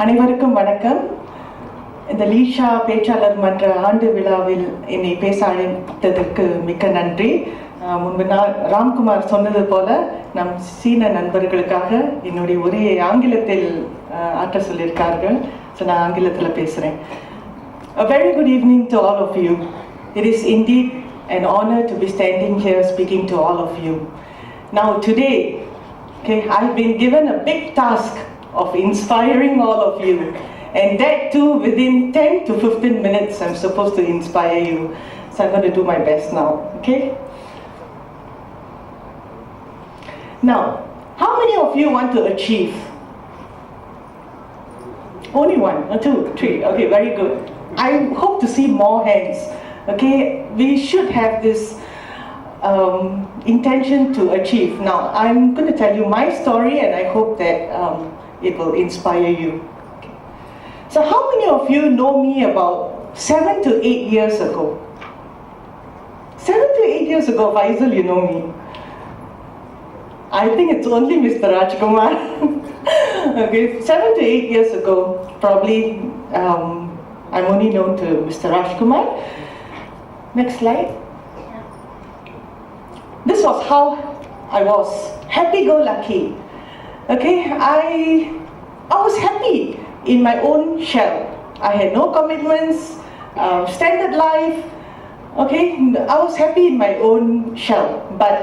அனைவருக்கும் வணக்கம். இந்த லீஷா பேச்சாளர் மன்ற ஆண்டு விழாவில் என்னை பேச அழைத்ததற்கு மிக்க நன்றி. முன்பு ராம்குமார் சொன்னது போல நம் சீன நண்பர்களுக்காக என்னுடைய உரையை ஆங்கிலத்தில் ஆற்ற சொல்லியிருக்கார்கள். ஸோ நான் ஆங்கிலத்தில் பேசுகிறேன். A very good evening to all of you. It is indeed an honor to be standing here speaking to all of you. Now today, I've been given a big task of inspiring all of you, and that too within 10 to 15 minutes I'm supposed to inspire you. So I'm going to do my best now, okay? Now, how many of you want to achieve? Only one, or two, three. Okay, very good. I hope to see more hands. Okay, we should have this intention to achieve. Now, I'm going to tell you my story, and I hope that it will inspire you. Okay. So, how many of you know me about 7 to 8 years ago? 7 to 8 years ago, Faisal, you know me. I think it's only Mr. Rajkumar. Okay, 7 to 8 years ago, probably I'm only known to Mr. Rajkumar. Next slide. This was how I was, happy-go-lucky. Okay, I was happy in my own shell. I had no commitments, standard life. Okay, I was happy in my own shell. But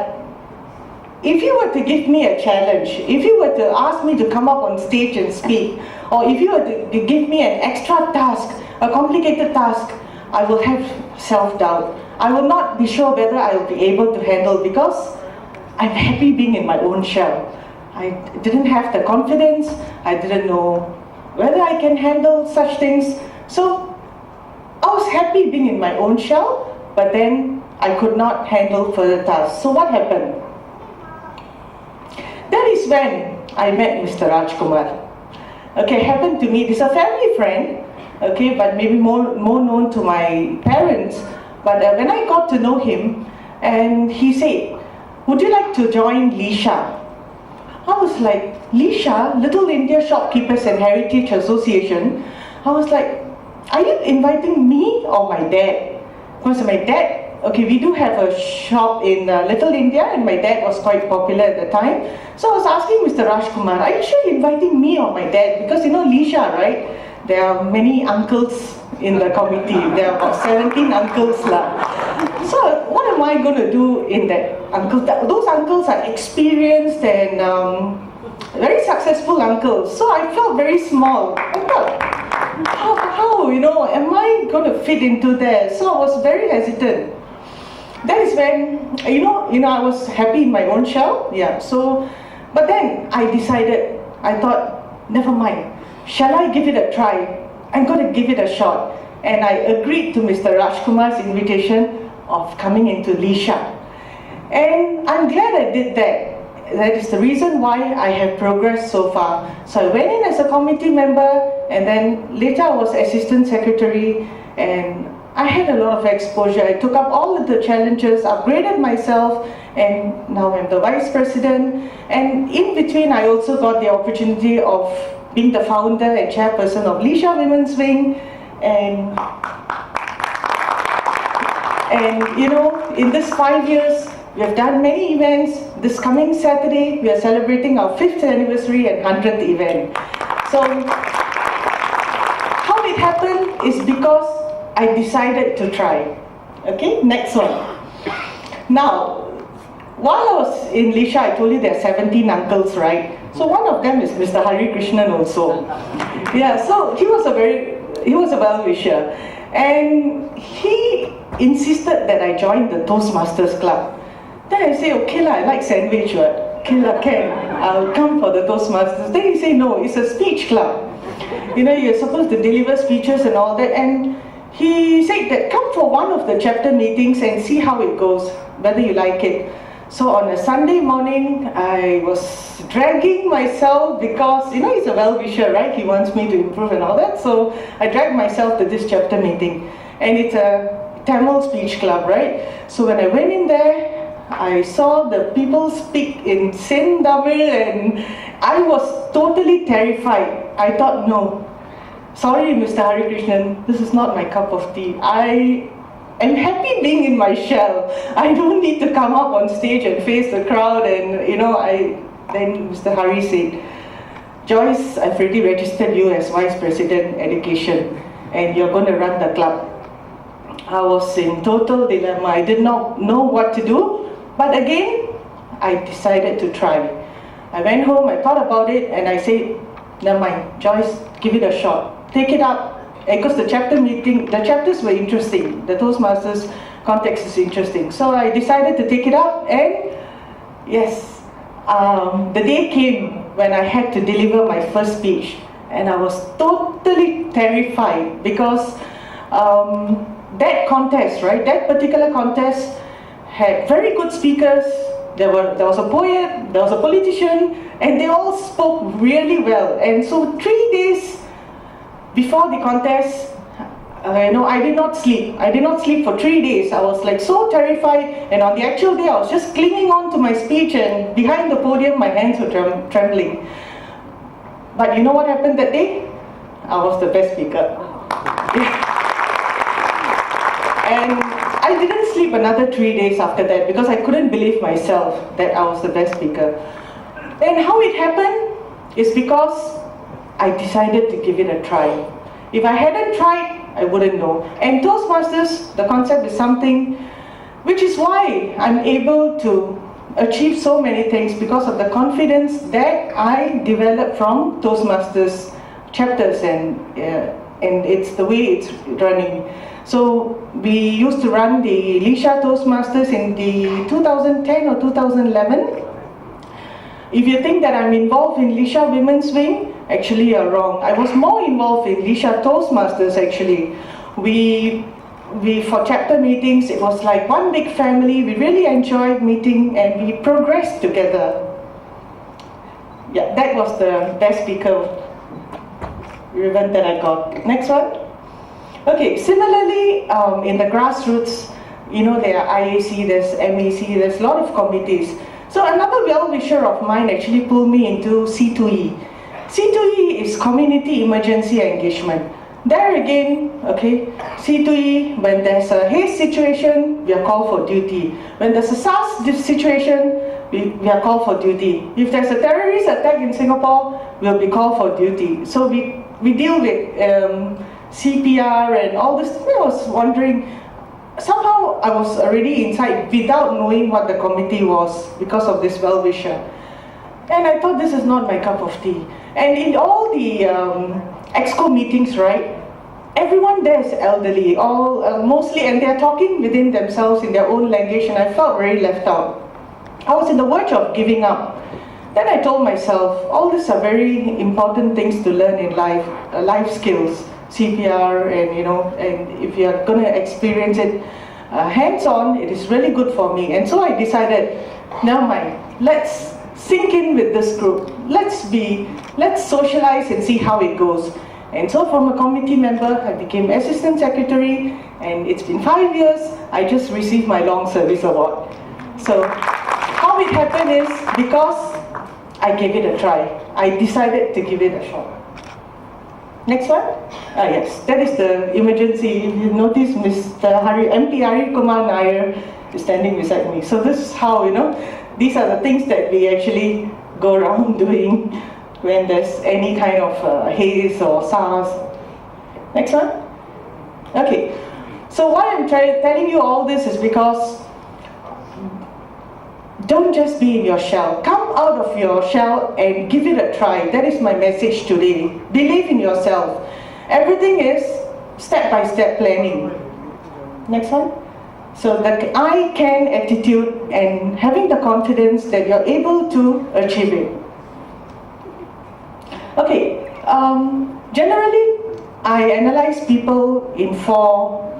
if you were to give me a challenge, if you were to ask me to come up on stage and speak, or if you were to give me an extra task, a complicated task, I will have self-doubt. I will not be sure whether I will be able to handle, because I'm happy being in my own shell. I didn't have the confidence, I didn't know whether I can handle such things. So I was happy being in my own shell, but then I could not handle further tasks. So what happened? That is when I met Mr. Rajkumar. Okay, happened to meet, he's a family friend, okay, but maybe more known to my parents. But when I got to know him, and he said, would you like to join Lisha? I was like, Lisha, Little India Shopkeepers and Heritage Association? I was like, are you inviting me or my dad? Because my dad, okay, we do have a shop in Little India, and my dad was quite popular at the time. So I was asking Mr. Rajkumar, are you sure you're inviting me or my dad? Because you know Lisha, right? There are many uncles in the committee. There are about 17 uncles. So what am I going to do in that uncle? Those uncles are experienced and very successful uncles. So I felt very small. I thought, how, you know, am I going to fit into there? So I was very hesitant. That is when, you know, I was happy in my own shell. Yeah. So, but then I decided, I thought, never mind. Shall I give it a try? I'm going to give it a shot. And I agreed to Mr. Rajkumar's invitation of coming into Lisha. And I'm glad I did that. That is the reason why I have progressed so far. So I went in as a committee member, and then later I was assistant secretary, and I had a lot of exposure. I took up all of the challenges, upgraded myself, and now I'm the vice president. And in between, I also got the opportunity of being the founder and chairperson of Lisha Women's Wing. And you know, in this 5 years, we have done many events. This coming Saturday, we are celebrating our 5th anniversary and 100th event. So, how it happened is because I decided to try. Okay, next one. Now, while I was in Lisha, I told you there are 17 uncles, right? So one of them is Mr. Hari Krishnan also. Yeah, so he was a well-wisher. And he insisted that I join the Toastmasters club. Then I say, okay lah, I like sandwich, right? Okay lah, can. I'll come for the Toastmasters. Then he say, no, it's a speech club. You know, you're supposed to deliver speeches and all that. And he said that come for one of the chapter meetings and see how it goes, whether you like it. So on a Sunday morning, I was dragging myself because, you know, he's a well-wisher, right? He wants me to improve and all that. So I dragged myself to this chapter meeting. And it's a Tamil speech club, right? So when I went in there, I saw the people speak in Sin Tamil, and I was totally terrified. I thought, no, sorry, Mr. Hari Krishnan, this is not my cup of tea. I am happy being in my shell. I don't need to come up on stage and face the crowd. And then Mr. Hari said, Joyce, I've already registered you as Vice President Education, and you're going to run the club. I was in total dilemma. I did not know what to do, but again, I decided to try. I went home, I thought about it, and I said, never mind, Joyce, give it a shot. Take it up, because the chapters were interesting. The Toastmasters context is interesting. So I decided to take it up, and yes, the day came when I had to deliver my first speech, and I was totally terrified because that contest, right, that particular contest had very good speakers. There was a poet, there was a politician, and they all spoke really well. And so 3 days before the contest, I did not sleep. I did not sleep for 3 days. I was like so terrified, and on the actual day I was just clinging on to my speech, and behind the podium my hands were trembling. But you know what happened that day? I was the best speaker. And I didn't sleep another 3 days after that because I couldn't believe myself that I was the best speaker. And how it happened is because I decided to give it a try. If I hadn't tried, I wouldn't know. And Toastmasters, the concept is something which is why I'm able to achieve so many things, because of the confidence that I developed from Toastmasters chapters, and it's the way it's running. So we used to run the Lisha Toastmasters in the 2010 or 2011. If you think that I'm involved in Lisha Women's Wing, actually you're wrong. I was more involved in Lisha Toastmasters actually. We for chapter meetings, it was like one big family. We really enjoyed meeting and we progressed together. Yeah, that was the best speaker ribbon that I got. Next one. Okay, similarly, in the grassroots, there are IAC, there's MAC, there's a lot of committees. So another well-wisher of mine actually pulled me into C2E. C2E is Community Emergency Engagement. There again, okay, C2E, when there's a haste situation, we are called for duty. When there's a SARS situation, we are called for duty. If there's a terrorist attack in Singapore, we'll be called for duty. So we deal with CPR and all this. I was wondering, somehow I was already inside without knowing what the committee was because of this well-wisher. And I thought, this is not my cup of tea. And in all the EXCO meetings, right, everyone there is elderly, mostly, and they're talking within themselves in their own language, and I felt very left out. I was in the verge of giving up. Then I told myself, all these are very important things to learn in life, life skills, CPR, and if you're going to experience it hands-on, it is really good for me. And so I decided, never mind, let's sink in with this group. Let's socialize and see how it goes. And so from a committee member, I became assistant secretary, and it's been 5 years. I just received my long service award. So how it happened is because I gave it a try. I decided to give it a shot. Next one? Yes, that is the emergency. If you notice, Mr. MP Hari Kumar Nair is standing beside me. So this is how, these are the things that we actually go around doing when there's any kind of haze or SARS. Next one? Okay, so why I'm telling you all this is because don't just be in your shell. Come out of your shell and give it a try. That is my message today. Believe in yourself. Everything is step-by-step planning. Next one. So the I can attitude and having the confidence that you're able to achieve it. Okay, generally I analyze people in four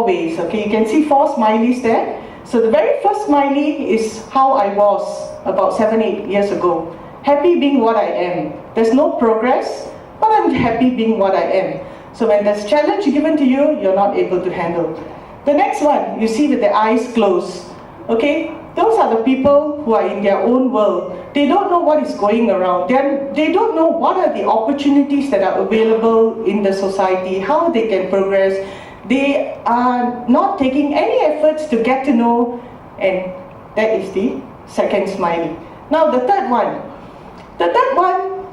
ways. Okay, you can see 4 smileys there. So the very first smiley is how I was about 7-8 years ago. Happy being what I am. There's no progress, but I'm happy being what I am. So when there's challenge given to you, you're not able to handle. The next one, you see with the eyes closed. Okay, those are the people who are in their own world. They don't know what is going around. They don't know what are the opportunities that are available in the society, how they can progress. They are not taking any efforts to get to know, and that is the second smiley. Now the third one. The third one,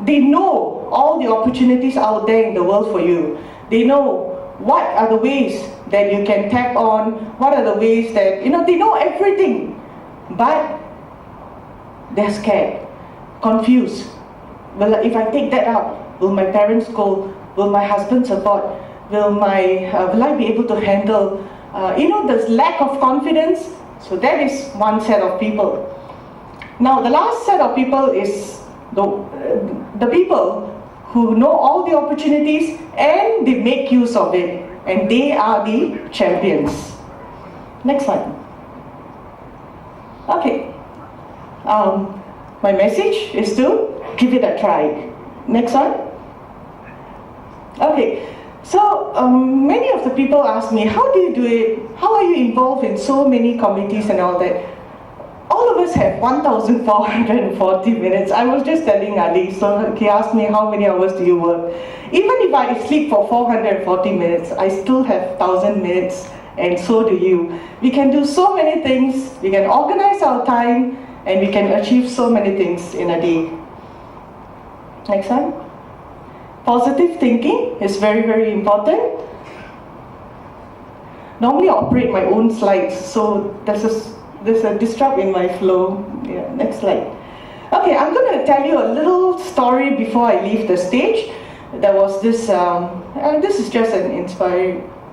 they know all the opportunities out there in the world for you. They know what are the ways that you can tap on, what are the ways that, they know everything, but they're scared, confused. Well, if I take that up, will my parents scold? Will my husband support? Will I be able to handle? There's lack of confidence. So that is one set of people. Now the last set of people is the people who know all the opportunities and they make use of it, and they are the champions. Next slide. Okay. My message is to give it a try. Next one. Okay. So many of the people ask me, how do you do it? How are you involved in so many committees and all that? All of us have 1,440 minutes. I was just telling Ali, so he asked me, how many hours do you work? Even if I sleep for 440 minutes, I still have 1,000 minutes, and so do you. We can do so many things, we can organize our time, and we can achieve so many things in a day. Next one. Positive thinking is very, very important. Normally I operate my own slides, so there's a disrupt in my flow. Yeah, next slide. Okay, I'm going to tell you a little story before I leave the stage. There was this, this is just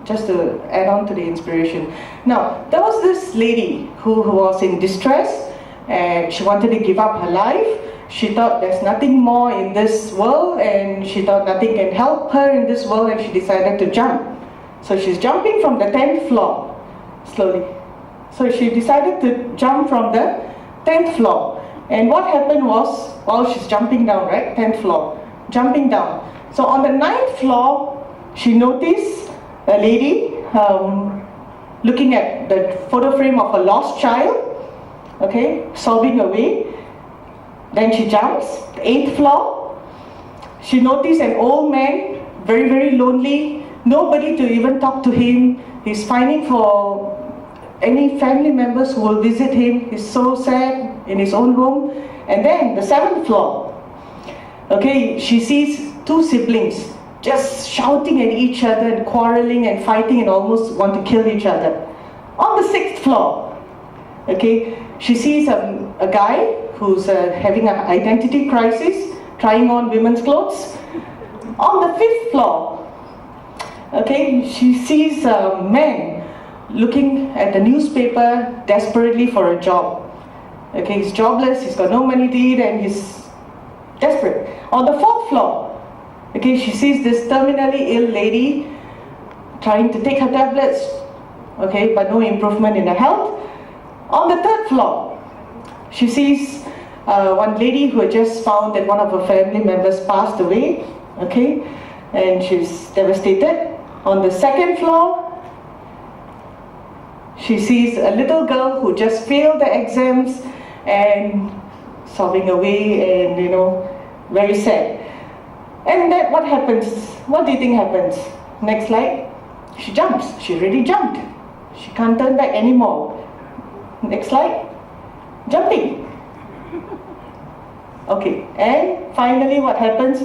just to add on to the inspiration. Now, there was this lady who was in distress, and she wanted to give up her life. She thought there's nothing more in this world, and she thought nothing can help her in this world, and she decided to jump. So she's jumping from the 10th floor, slowly. So she decided to jump from the 10th floor. And what happened was, while she's jumping down, right, 10th floor, jumping down. So on the 9th floor, she noticed a lady looking at the photo frame of a lost child, okay, sobbing away. Then she jumps, 8th floor. She noticed an old man, very, very lonely, nobody to even talk to him. He's finding for any family members who will visit him. He's so sad in his own home. And then the 7th floor. Okay, she sees two siblings just shouting at each other and quarreling and fighting and almost want to kill each other. On the 6th floor, okay, she sees a guy who's having an identity crisis, trying on women's clothes. On the 5th floor, okay, she sees a man looking at the newspaper desperately for a job. Okay, he's jobless, he's got no money to eat, and he's desperate. On the 4th floor, okay, she sees this terminally ill lady trying to take her tablets, okay, but no improvement in her health. On the 3rd floor, she sees one lady who had just found that one of her family members passed away, okay, and she's devastated. On the 2nd floor, she sees a little girl who just failed the exams and sobbing away and, very sad. And then what happens? What do you think happens? Next slide. She jumps. She already jumped. She can't turn back anymore. Next slide. Jumping. Okay, and finally what happens?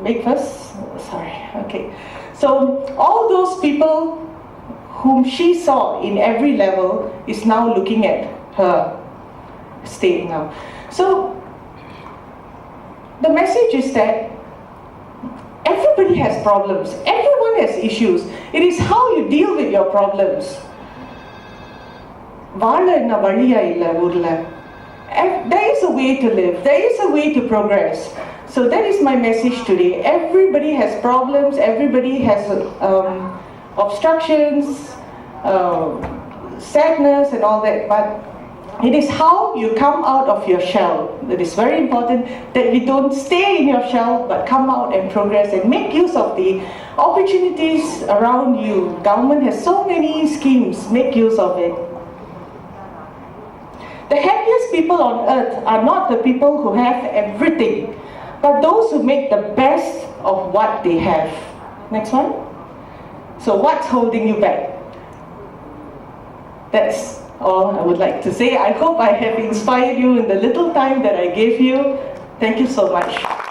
Make first. Sorry. Okay. So all those people whom she saw in every level is now looking at her state now. So the message is that everybody has problems. Everyone has issues. It is how you deal with your problems. There is a way to live. There is a way to progress. So that is my message today. Everybody has problems. Everybody has obstructions, sadness and all that. But it is how you come out of your shell that is very important, that you don't stay in your shell but come out and progress and make use of the opportunities around you. Government has so many schemes. Make use of it. The happiest people on earth are not the people who have everything, but those who make the best of what they have. Next one. So what's holding you back? That's all I would like to say. I hope I have inspired you in the little time that I gave you. Thank you so much.